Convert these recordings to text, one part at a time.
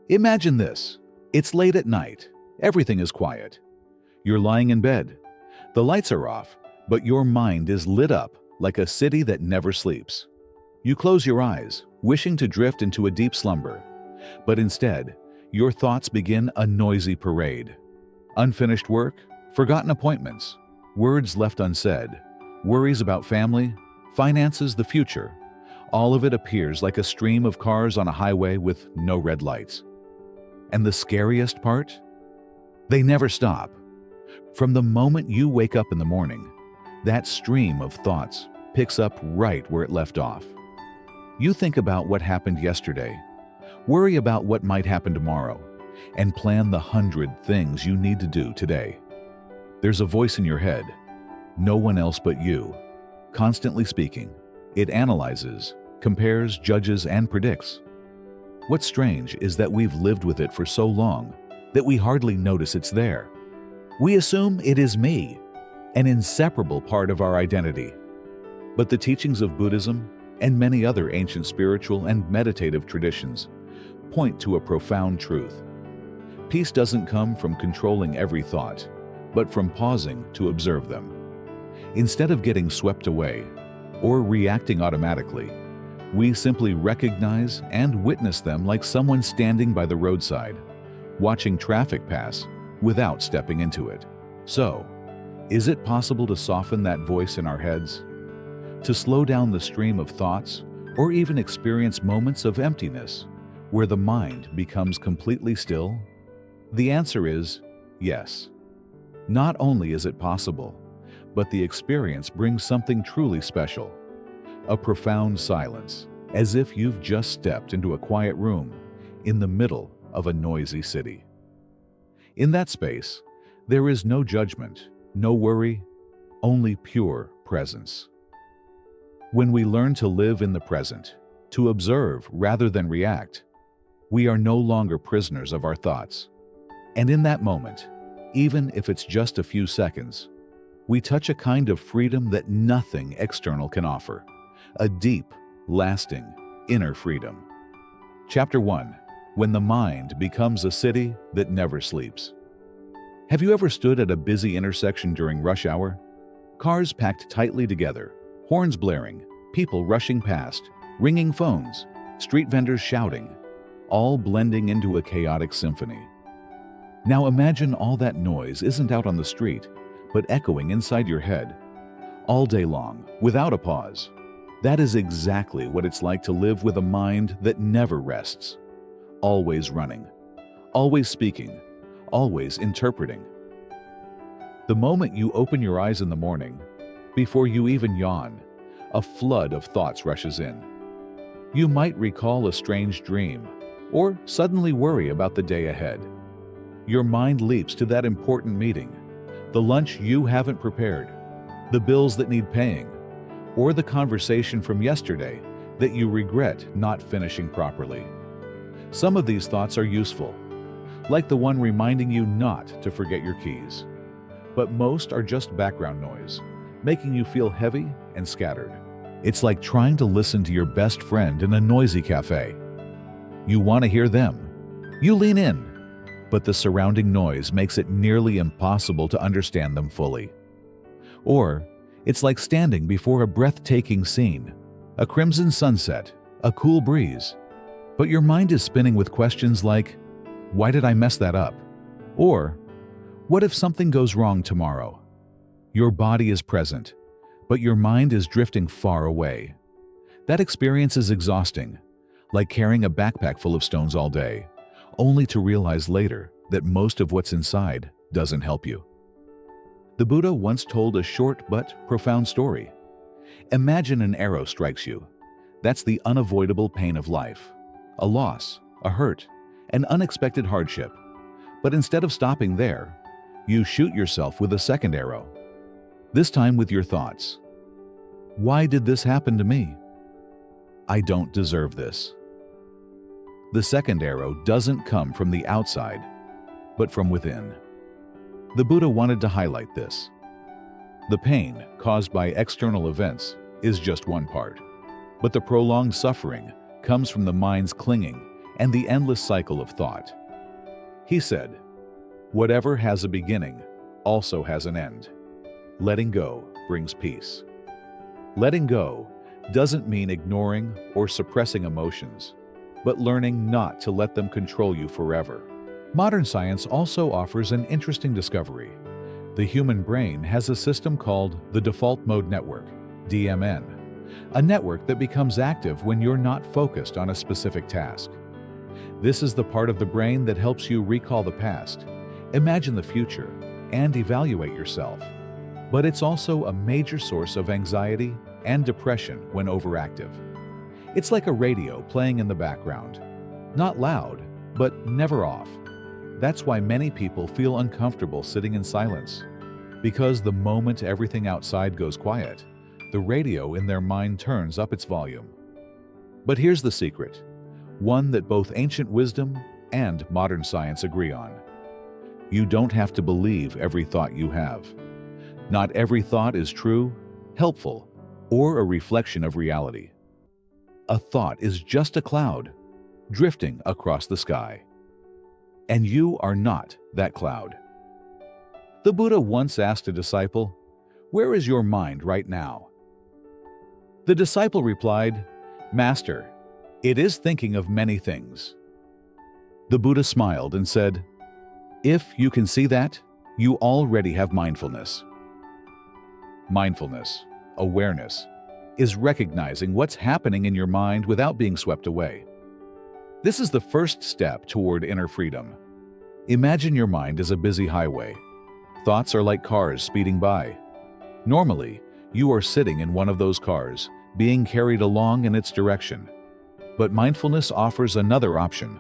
Imagine this. It's late at night. Everything is quiet. You're lying in bed. The lights are off, but your mind is lit up like a city that never sleeps. You close your eyes, wishing to drift into a deep slumber. But instead, your thoughts begin a noisy parade. Unfinished work, forgotten appointments, words left unsaid, worries about family, finances, the future. All of it appears like a stream of cars on a highway with no red lights. And the scariest part? They never stop. From the moment you wake up in the morning, that stream of thoughts picks up right where it left off. You think about what happened yesterday, worry about what might happen tomorrow, and plan the 100 things you need to do today. There's a voice in your head, no one else but you, constantly speaking. It analyzes, compares, judges, and predicts. What's strange is that we've lived with it for so long that we hardly notice it's there. We assume it is me, an inseparable part of our identity. But the teachings of Buddhism and many other ancient spiritual and meditative traditions point to a profound truth. Peace doesn't come from controlling every thought, but from pausing to observe them. Instead of getting swept away or reacting automatically, we simply recognize and witness them like someone standing by the roadside, watching traffic pass without stepping into it. So, is it possible to soften that voice in our heads? To slow down the stream of thoughts, or even experience moments of emptiness, where the mind becomes completely still? The answer is yes. Not only is it possible, but the experience brings something truly special. A profound silence, as if you've just stepped into a quiet room in the middle of a noisy city. In that space, there is no judgment, no worry, only pure presence. When we learn to live in the present, to observe rather than react, we are no longer prisoners of our thoughts. And in that moment, even if it's just a few seconds, we touch a kind of freedom that nothing external can offer. A deep, lasting, inner freedom. Chapter 1. When the mind becomes a city that never sleeps. Have you ever stood at a busy intersection during rush hour? Cars packed tightly together, horns blaring, people rushing past, ringing phones, street vendors shouting, all blending into a chaotic symphony. Now imagine all that noise isn't out on the street, but echoing inside your head, all day long, without a pause. That is exactly what it's like to live with a mind that never rests, always running, always speaking, always interpreting. The moment you open your eyes in the morning, before you even yawn, a flood of thoughts rushes in. You might recall a strange dream, or suddenly worry about the day ahead. Your mind leaps to that important meeting, the lunch you haven't prepared, the bills that need paying, or the conversation from yesterday that you regret not finishing properly. Some of these thoughts are useful, like the one reminding you not to forget your keys. But most are just background noise, making you feel heavy and scattered. It's like trying to listen to your best friend in a noisy cafe. You want to hear them. You lean in, but the surrounding noise makes it nearly impossible to understand them fully. Or, it's like standing before a breathtaking scene, a crimson sunset, a cool breeze. But your mind is spinning with questions like, why did I mess that up? Or, what if something goes wrong tomorrow? Your body is present, but your mind is drifting far away. That experience is exhausting, like carrying a backpack full of stones all day, only to realize later that most of what's inside doesn't help you. The Buddha once told a short but profound story. Imagine an arrow strikes you. That's the unavoidable pain of life. A loss, a hurt, an unexpected hardship. But instead of stopping there, you shoot yourself with a second arrow. This time with your thoughts. Why did this happen to me? I don't deserve this. The second arrow doesn't come from the outside, but from within. The Buddha wanted to highlight this. The pain caused by external events is just one part, but the prolonged suffering comes from the mind's clinging and the endless cycle of thought. He said, "Whatever has a beginning also has an end. Letting go brings peace." Letting go doesn't mean ignoring or suppressing emotions, but learning not to let them control you forever. Modern science also offers an interesting discovery. The human brain has a system called the default mode network, DMN, a network that becomes active when you're not focused on a specific task. This is the part of the brain that helps you recall the past, imagine the future, and evaluate yourself. But it's also a major source of anxiety and depression when overactive. It's like a radio playing in the background. Not loud, but never off. That's why many people feel uncomfortable sitting in silence. Because the moment everything outside goes quiet, the radio in their mind turns up its volume. But here's the secret, one that both ancient wisdom and modern science agree on. You don't have to believe every thought you have. Not every thought is true, helpful, or a reflection of reality. A thought is just a cloud drifting across the sky. And you are not that cloud. The Buddha once asked a disciple, "Where is your mind right now?" The disciple replied, "Master, it is thinking of many things." The Buddha smiled and said, "If you can see that, you already have mindfulness." Mindfulness, awareness, is recognizing what's happening in your mind without being swept away. This is the first step toward inner freedom. Imagine your mind as a busy highway. Thoughts are like cars speeding by. Normally, you are sitting in one of those cars, being carried along in its direction. But mindfulness offers another option,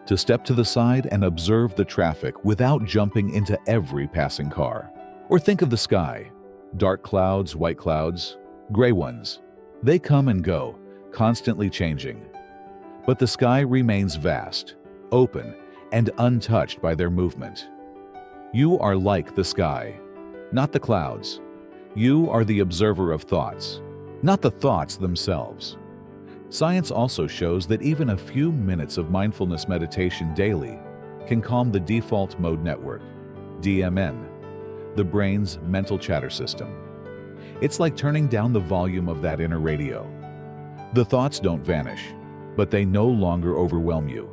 to step to the side and observe the traffic without jumping into every passing car. Or think of the sky. Dark clouds, white clouds, gray ones. They come and go, constantly changing. But the sky remains vast, open, and untouched by their movement. You are like the sky, not the clouds. You are the observer of thoughts, not the thoughts themselves. Science also shows that even a few minutes of mindfulness meditation daily can calm the default mode network, DMN, the brain's mental chatter system. It's like turning down the volume of that inner radio. The thoughts don't vanish, but they no longer overwhelm you.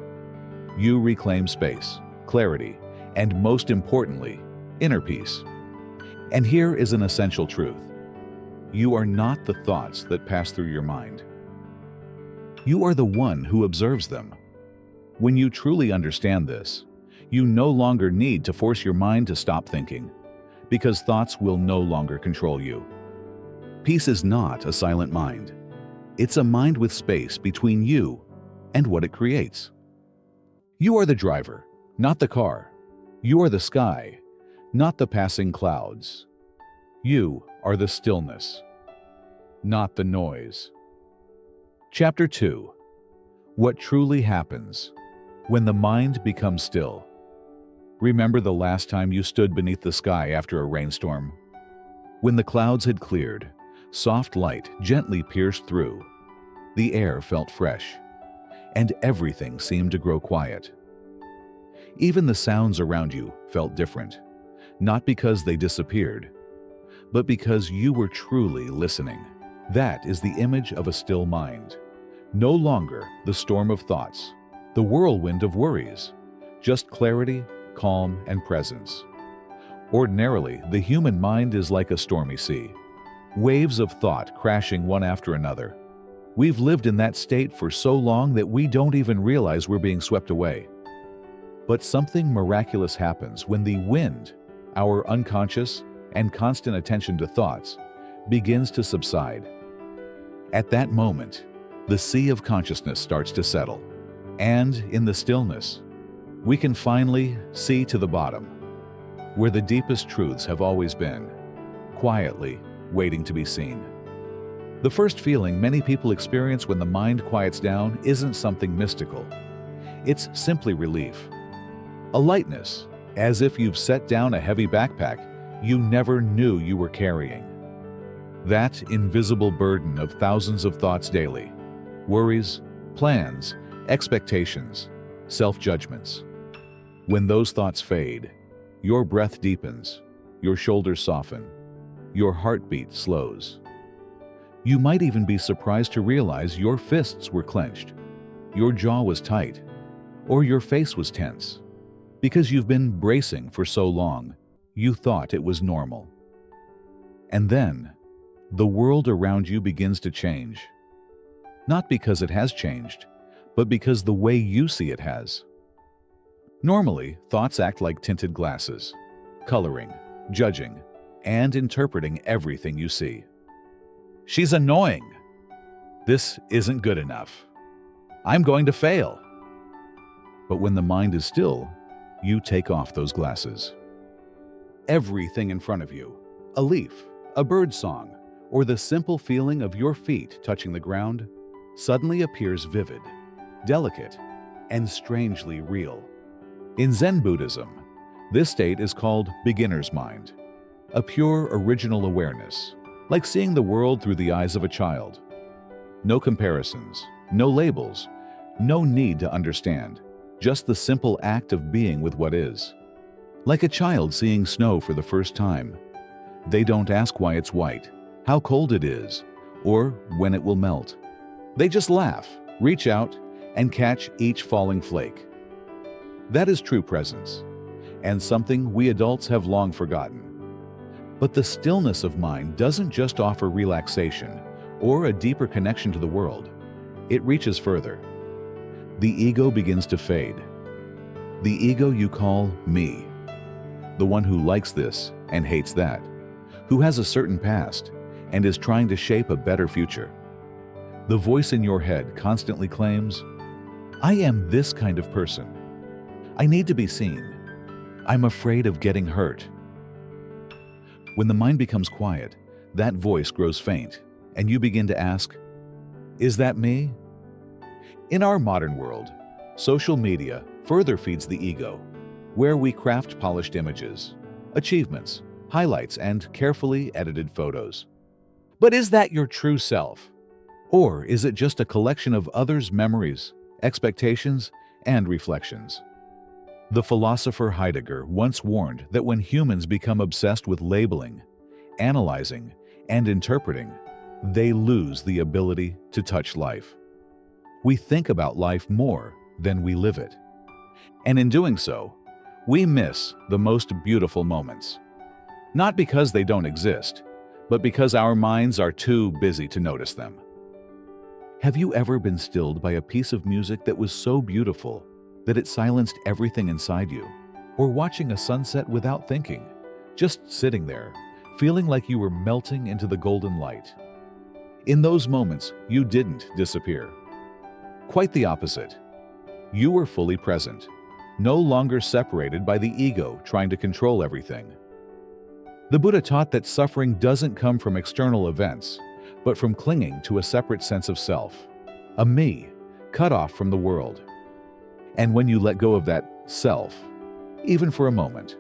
You reclaim space, clarity, and most importantly, inner peace. And here is an essential truth. You are not the thoughts that pass through your mind. You are the one who observes them. When you truly understand this, you no longer need to force your mind to stop thinking, because thoughts will no longer control you. Peace is not a silent mind. It's a mind with space between you and what it creates. You are the driver, not the car. You are the sky, not the passing clouds. You are the stillness, not the noise. Chapter 2. What truly happens when the mind becomes still. Remember the last time you stood beneath the sky after a rainstorm? When the clouds had cleared, soft light gently pierced through. The air felt fresh, and everything seemed to grow quiet. Even the sounds around you felt different, not because they disappeared, but because you were truly listening. That is the image of a still mind. No longer the storm of thoughts, the whirlwind of worries, just clarity, calm, and presence. Ordinarily, the human mind is like a stormy sea. Waves of thought crashing one after another. We've lived in that state for so long that we don't even realize we're being swept away. But something miraculous happens when the wind, our unconscious and constant attention to thoughts, begins to subside. At that moment, the sea of consciousness starts to settle, and in the stillness, we can finally see to the bottom, where the deepest truths have always been, quietly waiting to be seen. The first feeling many people experience when the mind quiets down isn't something mystical. It's simply relief. A lightness, as if you've set down a heavy backpack you never knew you were carrying. That invisible burden of thousands of thoughts daily, worries, plans, expectations, self-judgments. When those thoughts fade, your breath deepens, your shoulders soften, your heartbeat slows. You might even be surprised to realize your fists were clenched, your jaw was tight, or your face was tense. Because you've been bracing for so long, you thought it was normal. And then, the world around you begins to change. Not because it has changed, but because the way you see it has. Normally, thoughts act like tinted glasses, coloring, judging, and interpreting everything you see. She's annoying. This isn't good enough. I'm going to fail. But when the mind is still, you take off those glasses. Everything in front of you, a leaf, a bird's song, or the simple feeling of your feet touching the ground, suddenly appears vivid, delicate, and strangely real. In Zen Buddhism, this state is called beginner's mind, a pure original awareness, like seeing the world through the eyes of a child. No comparisons, no labels, no need to understand, just the simple act of being with what is. Like a child seeing snow for the first time. They don't ask why it's white, how cold it is, or when it will melt. They just laugh, reach out, and catch each falling flake. That is true presence, and something we adults have long forgotten. But the stillness of mind doesn't just offer relaxation or a deeper connection to the world. It reaches further. The ego begins to fade. The ego you call me. The one who likes this and hates that, who has a certain past and is trying to shape a better future. The voice in your head constantly claims, I am this kind of person. I need to be seen. I'm afraid of getting hurt. When the mind becomes quiet, that voice grows faint, and you begin to ask, is that me? In our modern world, social media further feeds the ego, where we craft polished images, achievements, highlights, and carefully edited photos. But is that your true self? Or is it just a collection of others' memories, expectations, and reflections? The philosopher Heidegger once warned that when humans become obsessed with labeling, analyzing, and interpreting, they lose the ability to touch life. We think about life more than we live it. And in doing so, we miss the most beautiful moments. Not because they don't exist, but because our minds are too busy to notice them. Have you ever been stilled by a piece of music that was so beautiful that it silenced everything inside you? Or watching a sunset without thinking, just sitting there, feeling like you were melting into the golden light? In those moments, you didn't disappear. Quite the opposite. You were fully present, no longer separated by the ego trying to control everything. The Buddha taught that suffering doesn't come from external events, but from clinging to a separate sense of self, a me, cut off from the world. And when you let go of that self, even for a moment,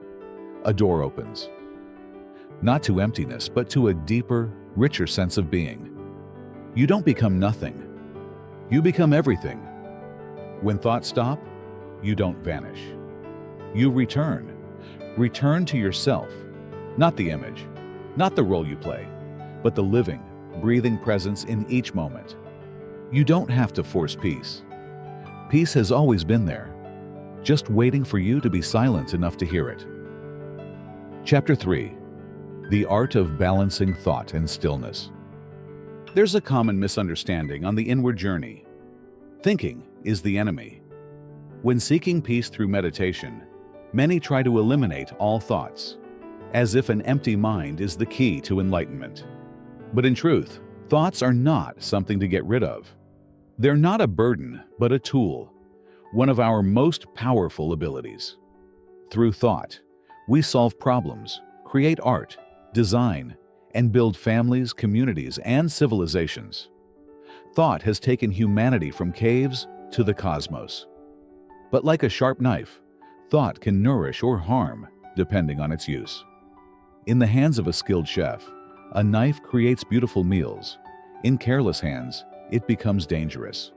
a door opens. Not to emptiness, but to a deeper, richer sense of being. You don't become nothing. You become everything. When thoughts stop, you don't vanish. You return. Return to yourself, not the image, not the role you play, but the living, breathing presence in each moment. You don't have to force peace. Peace has always been there, just waiting for you to be silent enough to hear it. Chapter 3. The Art of Balancing Thought and Stillness. There's a common misunderstanding on the inward journey. Thinking is the enemy. When seeking peace through meditation, many try to eliminate all thoughts, as if an empty mind is the key to enlightenment. But in truth, thoughts are not something to get rid of. They're not a burden, but a tool, one of our most powerful abilities. Through thought, we solve problems, create art, design, and build families, communities, and civilizations. Thought has taken humanity from caves to the cosmos. But like a sharp knife, thought can nourish or harm depending on its use. In the hands of a skilled chef, a knife creates beautiful meals. In careless hands, it becomes dangerous.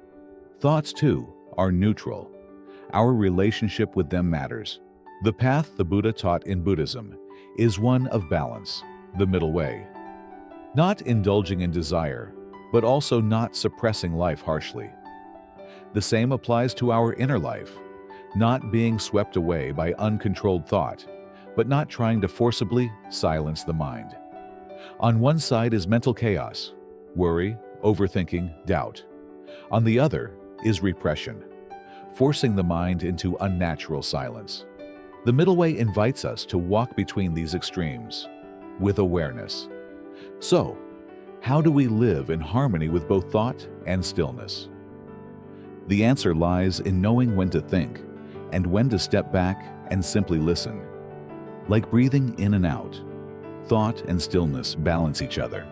Thoughts, too, are neutral. Our relationship with them matters. The path the Buddha taught in Buddhism is one of balance, the middle way. Not indulging in desire, but also not suppressing life harshly. The same applies to our inner life, not being swept away by uncontrolled thought, but not trying to forcibly silence the mind. On one side is mental chaos, worry, overthinking, doubt. On the other is repression, forcing the mind into unnatural silence. The middle way invites us to walk between these extremes with awareness. So, how do we live in harmony with both thought and stillness? The answer lies in knowing when to think and when to step back and simply listen. Like breathing in and out, thought and stillness balance each other.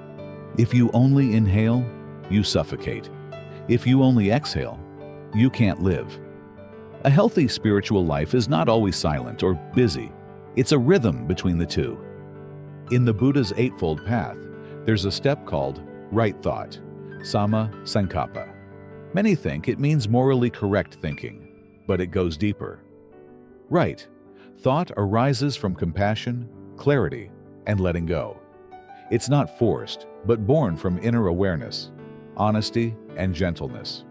If you only inhale, you suffocate. If you only exhale, you can't live. A healthy spiritual life is not always silent or busy. It's a rhythm between the two. In the Buddha's Eightfold Path, there's a step called right thought, samma sankappa. Many think it means morally correct thinking, but it goes deeper. Right thought arises from compassion, clarity, and letting go. It's not forced, but born from inner awareness, honesty, and gentleness.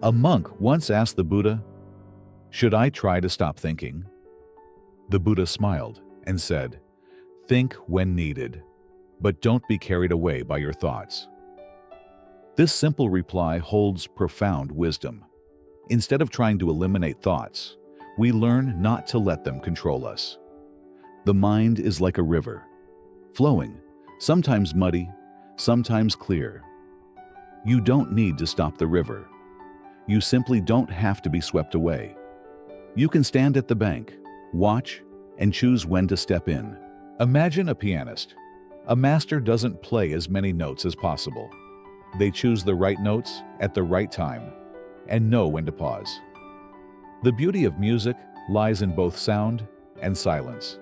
A monk once asked the Buddha, "Should I try to stop thinking?" The Buddha smiled and said, "Think when needed, but don't be carried away by your thoughts." This simple reply holds profound wisdom. Instead of trying to eliminate thoughts, we learn not to let them control us. The mind is like a river, flowing, sometimes muddy, sometimes clear. You don't need to stop the river. You simply don't have to be swept away. You can stand at the bank, watch, and choose when to step in. Imagine a pianist. A master doesn't play as many notes as possible. They choose the right notes at the right time and know when to pause. The beauty of music lies in both sound and silence.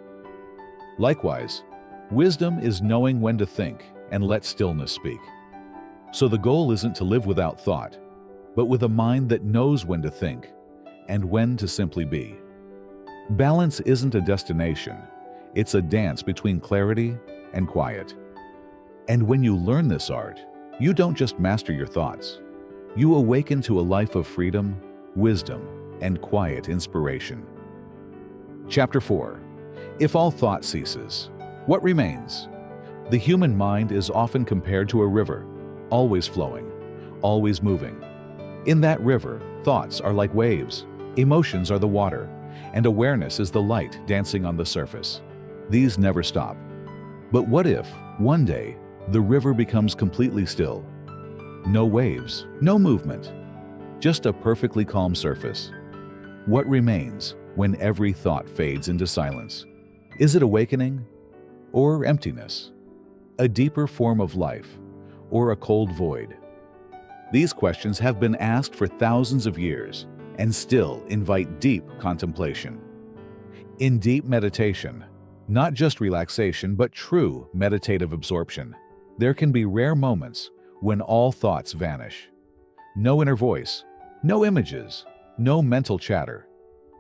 Likewise, wisdom is knowing when to think and let stillness speak. So the goal isn't to live without thought, but with a mind that knows when to think and when to simply be. Balance isn't a destination, it's a dance between clarity and quiet. And when you learn this art, you don't just master your thoughts. You awaken to a life of freedom, wisdom, and quiet inspiration. Chapter 4. If all thought ceases, what remains? The human mind is often compared to a river, always flowing, always moving. In that river, thoughts are like waves, emotions are the water, and awareness is the light dancing on the surface. These never stop. But what if, one day, the river becomes completely still? No waves, no movement, just a perfectly calm surface. What remains when every thought fades into silence? Is it awakening or emptiness? A deeper form of life or a cold void? These questions have been asked for thousands of years and still invite deep contemplation. In deep meditation, not just relaxation but true meditative absorption, there can be rare moments when all thoughts vanish. No inner voice, no images, no mental chatter.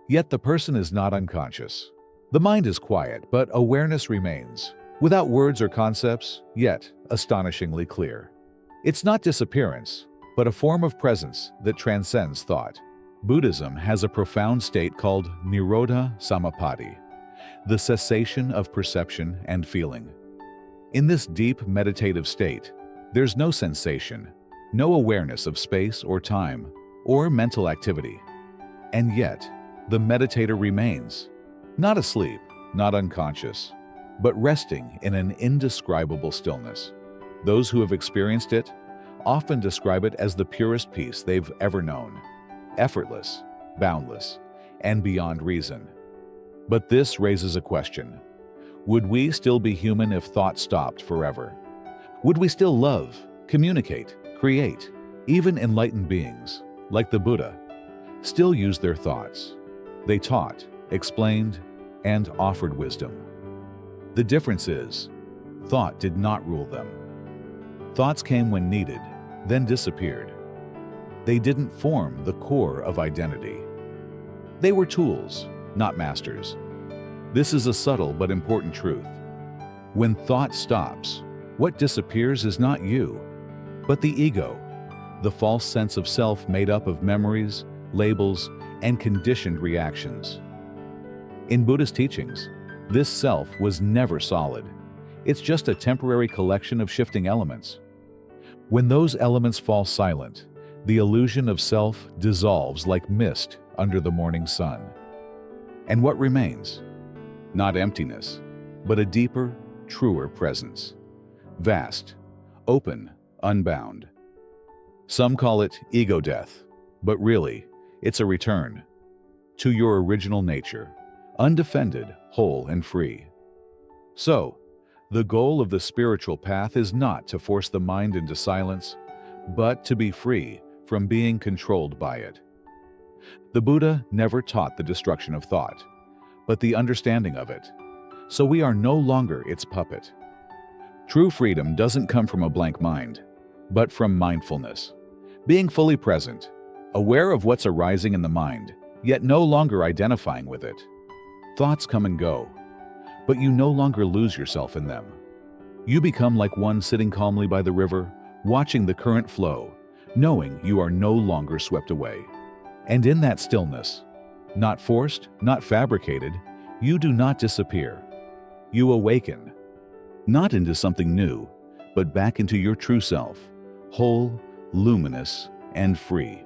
Yet the person is not unconscious. The mind is quiet, but awareness remains, without words or concepts, yet astonishingly clear. It's not disappearance, but a form of presence that transcends thought. Buddhism has a profound state called Nirodha Samapatti, the cessation of perception and feeling. In this deep meditative state, there's no sensation, no awareness of space or time, or mental activity. And yet, the meditator remains, not asleep, not unconscious, but resting in an indescribable stillness. Those who have experienced it often describe it as the purest peace they've ever known, effortless, boundless, and beyond reason. But this raises a question. Would we still be human if thought stopped forever? Would we still love, communicate, create? Even enlightened beings, like the Buddha, still used their thoughts. They taught, explained, and offered wisdom. The difference is, thought did not rule them. Thoughts came when needed, then disappeared. They didn't form the core of identity. They were tools, not masters. This is a subtle but important truth. When thought stops, what disappears is not you, but the ego, the false sense of self made up of memories, labels, and conditioned reactions. In Buddhist teachings, this self was never solid. It's just a temporary collection of shifting elements. When those elements fall silent, the illusion of self dissolves like mist under the morning sun. And what remains? Not emptiness, but a deeper, truer presence. Vast, open, unbound. Some call it ego death, but really, it's a return to your original nature, undefended, whole, and free. So, the goal of the spiritual path is not to force the mind into silence, but to be free from being controlled by it. The Buddha never taught the destruction of thought, but the understanding of it, so we are no longer its puppet. True freedom doesn't come from a blank mind, but from mindfulness. Being fully present, aware of what's arising in the mind, yet no longer identifying with it. Thoughts come and go, but you no longer lose yourself in them. You become like one sitting calmly by the river, watching the current flow, knowing you are no longer swept away. And in that stillness, not forced, not fabricated, you do not disappear. You awaken, not into something new, but back into your true self, whole, luminous, and free.